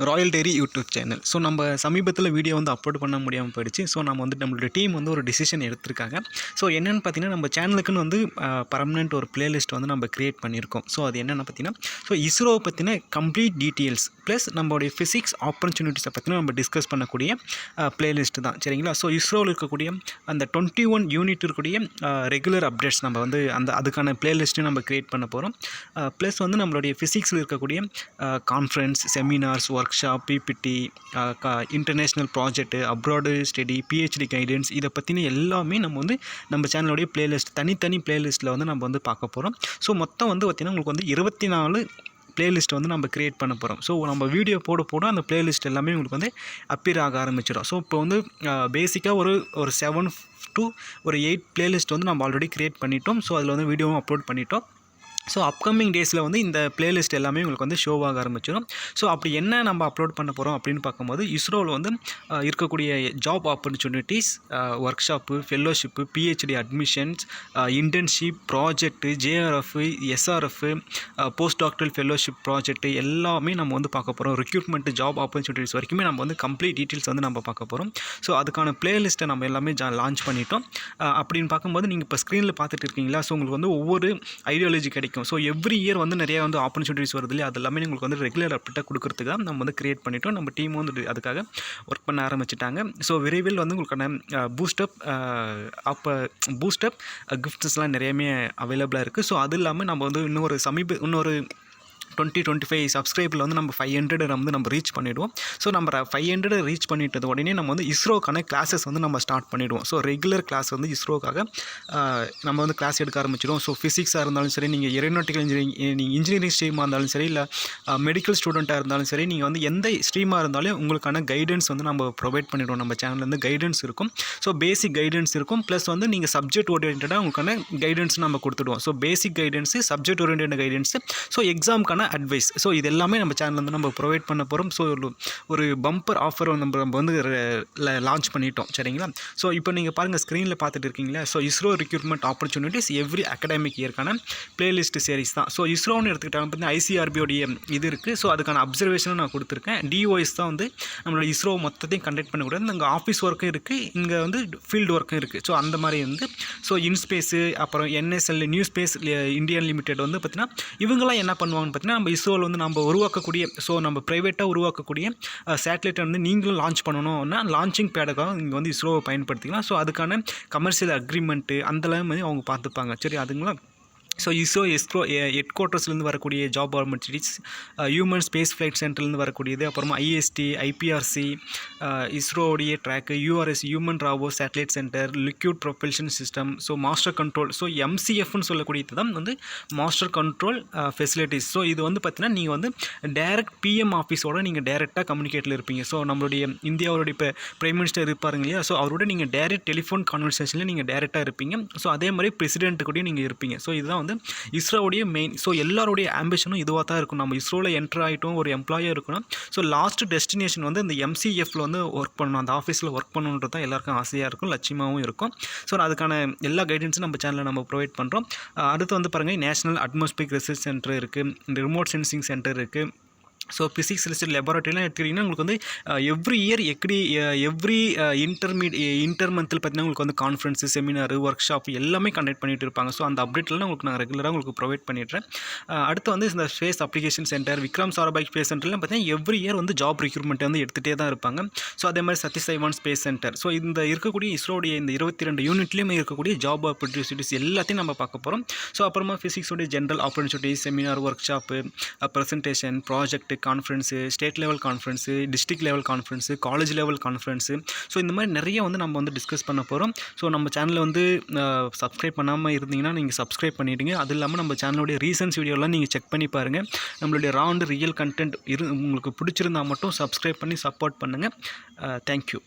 Royal diary YouTube channel. So நம்ம சமீபத்தில் video வந்து அப்லோட் பண்ண முடியாமல் போயிடுச்சு. ஸோ நம்ம வந்து நம்மளுடைய டீம் வந்து ஒரு டிசிஷன் எடுத்திருக்காங்க. ஸோ என்னென்னு பார்த்தீங்கன்னா, நம்ம சேனலுக்குன்னு வந்து பர்மனெண்ட் ஒரு பிளேலிஸ்ட் வந்து நம்ம கிரியேட் பண்ணியிருக்கோம். ஸோ அது என்னென்னு பார்த்தீங்கன்னா, ஸோ இஸ்ரோவை பற்றின கம்ப்ளீட் டீட்டெயில்ஸ் ப்ளஸ் நம்மளுடைய ஃபிசிக்ஸ் ஆப்பர்ச்சுனிட்டிஸை பற்றின நம்ம டிஸ்கஸ் பண்ணக்கூடிய பிளேலிஸ்ட்டு தான். சரிங்களா? ஸோ இஸ்ரோவில் இருக்கக்கூடிய அந்த 21 யூனிட் இருக்கக்கூடிய ரெகுலர் அப்டேட்ஸ் நம்ம வந்து அதுக்கான பிளேலிஸ்ட்டையும் நம்ம கிரியேட் பண்ண போகிறோம். ப்ளஸ் வந்து நம்மளுடைய ஃபிசிக்ஸில் இருக்கக்கூடிய conference, seminars, workshop, PPT, international project, abroad study, PhD guidance, இதை பற்றின எல்லாமே நம்ம சேனலுடைய பிளேலிஸ்ட் தனித்தனி பிளேலிஸ்ட்டில் வந்து நம்ம வந்து பார்க்க போகிறோம். ஸோ மொத்தம் வந்து பார்த்திங்கன்னா உங்களுக்கு வந்து 24 பிளேலிஸ்ட் வந்து நம்ம கிரியேட் பண்ண போகிறோம். ஸோ நம்ம வீடியோ போட அந்த பிளேலிஸ்ட் எல்லாமே உங்களுக்கு வந்து அப்பியர் ஆக ஆரம்பிச்சிடும். ஸோ இப்போ வந்து பேசிக்காக ஒரு 7 to 8 பிளேலிஸ்ட் வந்து நம்ம ஆல்ரெடி கிரியேட் பண்ணிட்டோம். ஸோ அதில் வந்து வீடியோவும் அப்லோட் பண்ணிட்டோம். ஸோ அப்கமிங் டேஸில் வந்து இந்த பிளேலிஸ்ட் எல்லாமே உங்களுக்கு வந்து ஷோவாக ஆரம்பிச்சிடும். ஸோ அப்படி என்ன நம்ம அப்லோட் பண்ண போகிறோம் அப்படின்னு பார்க்கும்போது, இஸ்ரோவில் வந்து இருக்கக்கூடிய job opportunities, workshop, fellowship, PhD admissions, internship, project, JRF, SRF, post doctoral fellowship project எல்லாமே நம்ம வந்து பார்க்க போகிறோம். ரெக்ரூட்மெண்ட், ஜாப் ஆப்பர்ச்சுனிட்டிஸ் வரைக்குமே நம்ம வந்து கம்ப்ளீட் டீட்டெயில்ஸ் வந்து நம்ம பார்க்க போகிறோம். ஸோ அதுக்கான பிளேலிஸ்ட்டை நம்ம எல்லாமே லான்ச் பண்ணிட்டோம். அப்படின்னு பார்க்கும்போது நீங்கள் இப்போ ஸ்க்ரீனில் பார்த்துட்டு இருக்கீங்களா? ஸோ உங்களுக்கு வந்து ஒவ்வொரு ஐடியாலஜி கிடைக்கும். ஸோ எவ்ரி இயர் வந்து நிறைய வந்து ஆப்பர்ச்சுனிட்டிஸ் வருது இல்லையா? அது எல்லாமே உங்களுக்கு வந்து ரெகுலர் அப்டேட்டாக கொடுக்கறதுக்கு தான் நம்ம வந்து கிரியேட் பண்ணிட்டோம். நம்ம டீம் வந்து அதுக்காக ஒர்க் பண்ண ஆரம்பிச்சிட்டாங்க. ஸோ விரைவில் வந்து உங்களுக்கான பூஸ்டப் கிஃப்ட்ஸ்லாம் நிறையமே அவைலபிளாக இருக்குது. ஸோ அது இல்லாமல் நம்ம வந்து இன்னொரு 20-25 சப்ஸ்கிரைபில் வந்து நம்ம 500 வந்து நம்ம ரீச் பண்ணிவிடுவோம். ஸோ நம்ம 500 ரீச் பண்ணிட்டது உடனே நம்ம வந்து இஸ்ரோக்கான கிளாஸஸ் வந்து நம்ம ஸ்டார்ட் பண்ணிவிடுவோம். ஸோ ரெகுலர் கிளாஸ் வந்து இஸ்ரோக்காக நம்ம வந்து கிளாஸ் எடுக்க ஆரம்பிச்சிடுவோம். ஸோ ஃபிசிக்ஸாக இருந்தாலும் சரி, நீங்கள் ஏரோநாட்டிக்கல் இன்ஜினியரிங் ஸ்ட்ரீமாக இருந்தாலும் சரி, இல்லை மெடிக்கல் ஸ்டூடெண்ட்டாக இருந்தாலும் சரி, நீங்கள் வந்து எந்த ஸ்ட்ரீமாக இருந்தாலும் உங்களுக்கான கைடன்ஸ் வந்து நம்ம ப்ரொவைட் பண்ணிவிடுவோம். நம்ம சேனல்லேருந்து கைடன்ஸ் இருக்கும். ஸோ பேசிக் கைடன்ஸ் இருக்கும். ப்ளஸ் வந்து நீங்கள் சப்ஜெக்ட் ஓரியன்டாக உங்களுக்கான கைடன்ஸ் நம்ம கொடுத்துடுவோம். So basic guidance, subject orient guidance, so எக்ஸாமுக்கான அட்வைஸ். ஸோ இது எல்லாமே நம்ம சேனல் வந்து நம்ம ப்ரொவைட் பண்ண போகிறோம். ஸோ ஒரு பம்பர் ஆஃபர் நம்ம வந்து லான்ச் பண்ணிட்டோம். சரிங்களா? ஸோ இப்போ நீங்கள் பாருங்கள், ஸ்க்ரீனில் பார்த்துட்டு இருக்கீங்களா? So ISRO recruitment opportunities every academic இயர்க்கான பிளேலிஸ்ட் சீரிஸ் தான். ஸோ இஸ்ரோன்னு எடுத்துக்கிட்டாங்க பார்த்தீங்கன்னா ஐசிஆர்பியோடைய இது இருக்குது. ஸோ அதுக்கான அப்சர்வேஷனும் நான் கொடுத்துருக்கேன். டிஓஎஸ் தான் வந்து நம்மளோட இஸ்ரோ மொத்தத்தையும் கண்டக்ட் பண்ணக்கூடாது. இங்கே ஆஃபீஸ் ஒர்க்கும் இருக்குது, இங்கே வந்து ஃபீல்டு ஒர்க்கும் இருக்குது. ஸோ அந்த மாதிரி வந்து இன்ஸ்பேஸு, அப்புறம் NSL, new space Indian limited வந்து பார்த்தீங்கன்னா இவங்களாம் என்ன பண்ணுவாங்கன்னு பார்த்தீங்கன்னா, நம்ம இஸ்ரோவில் வந்து நம்ம உருவாக்கக்கூடிய, ஸோ நம்ம ப்ரைவேட்டாக உருவாக்கக்கூடிய சேட்டலைட்டை வந்து நீங்களும் லான்ச் பண்ணணும்னா லான்ச்சிங் பேடுக்காக இங்கே வந்து இஸ்ரோவை பயன்படுத்திக்கலாம். ஸோ அதுக்கான கமர்ஷியல் அக்ரிமெண்ட்டு அந்தளவு வந்து அவங்க பார்த்துப்பாங்க. சரி, அதுங்களா? ஸோ இஸ்ரோ ஹெட் குவார்ட்டர்ஸ்லேருந்து வரக்கூடிய job opportunities, human space flight சென்டர்லேருந்து வரக்கூடியது, அப்புறமா ஐஎஸ்டி, ஐபிஆர்சி, இஸ்ரோடைய track, URS human Rao satellite centre, liquid propulsion system, so master control, so எம்சிஎஃப்னு சொல்லக்கூடியது தான் வந்து மாஸ்டர் கண்ட்ரோல் ஃபெசிலிட்டிஸ். ஸோ இது வந்து பார்த்தீங்கன்னா நீங்கள் வந்து டேரக்ட் பிஎம் ஆஃபீஸோட நீங்கள் டேரெக்டாக கம்யூனிகேட்டில் இருப்பீங்க. ஸோ நம்மளுடைய இந்தியாவோடைய இப்போ பிரைம் மினிஸ்டர் இருப்பாருங்க இல்லையா? ஸோ அவரோட நீங்கள் டேரெக்ட் டெலிஃபோன் கான்வர்சேஷனில் நீங்கள் டேரெக்டாக இருப்பீங்க. ஸோ அதே மாதிரி பிரசிடென்ட்டு கூடயும் நீங்கள் இருப்பீங்க. ஸோ இதுதான் வந்து இஸ்ரோவுடைய மெயின். ஸோ எல்லாருடைய ஆம்பிஷனும் இதுவாக தான் இருக்கும். நம்ம இஸ்ரோவில் என்டர் ஆகிட்டோம், ஒரு எம்ப்ளாயாக இருக்கணும். ஸோ லாஸ்ட் டெஸ்டினேஷன் வந்து இந்த எம்சிஎஃப்ல வந்து ஒர்க் பண்ணணும், அந்த ஆஃபீஸில் ஒர்க் பண்ணணுன்றது தான் எல்லாருக்கும் ஆசையாக இருக்கும், லட்சியமாகவும் இருக்கும். ஸோ அதுக்கான எல்லா கைடன்ஸும் நம்ம சேனலில் நம்ம ப்ரொவைட் பண்ணுறோம். அடுத்து வந்து பாருங்கள், நேஷனல் அட்மாஸ்பியரிக் ரிசர்ச் சென்டர் இருக்குது, ரிமோட் சென்சிங் சென்டர் இருக்குது. ஸோ ஃபிசிக்ஸ் ரிசர்ச் லெபார்ட்டரிலாம் எடுத்துக்கிட்டிங்கன்னா உங்களுக்கு வந்து எவ்ரி இயர் எவ்ரி இன்டர் மந்தில் பார்த்தீங்கன்னா உங்களுக்கு வந்து கான்ஃபரன்ஸு, செமினார், ஒர்க் ஷாப் எல்லாமே கண்டக்ட் பண்ணிட்டு இருப்பாங்க. ஸோ அந்த அப்டேட்லாம் உங்களுக்கு நான் ரெகுலராக உங்களுக்கு ப்ரொவைட் பண்ணிடுறேன். அடுத்து வந்து இந்த space application centre, Vikram Sarabhai space சென்டர்லாம் பார்த்தீங்கன்னா எவ்ரி இயர் வந்து ஜாப் ரெக்ரூட்மெண்ட் வந்து எடுத்துகிட்டே தான் இருப்பாங்க. ஸோ அதே மாதிரி Satish Dhawan space centre. So இந்த இருக்கக்கூடிய இஸ்ரோடைய இந்த 22 யூனிட்லேயுமே இருக்கக்கூடிய ஜாப் ஆப்பர்ச்சுனிட்டிஸ் எல்லாத்தையும் நம்ம பார்க்க போகிறோம். ஸோ அப்புறமா ஃபிசிக்ஸோடைய general opportunities, seminar, workshop, presentation, project, conference, state level conference, district level conference, college level conference. So இந்த மாதிரி நிறைய வந்து நம்ம வந்து டிஸ்கஸ் பண்ண போகிறோம். ஸோ நம்ம சேனலில் வந்து சப்ஸ்கிரைப் பண்ணாமல் இருந்தீங்கன்னா நீங்கள் சப்ஸ்கிரைப் பண்ணிவிடுங்க. அது இல்லாமல் நம்ம சேனலுடைய ரீசன்ஸ் வீடியோலாம் நீங்கள் செக் பண்ணி பாருங்கள். நம்மளுடைய ரவுண்டு ரியல் கண்டென்ட் உங்களுக்கு பிடிச்சிருந்தால் மட்டும் சப்ஸ்கிரைப் பண்ணி சப்போர்ட் பண்ணுங்கள். தேங்க்யூ.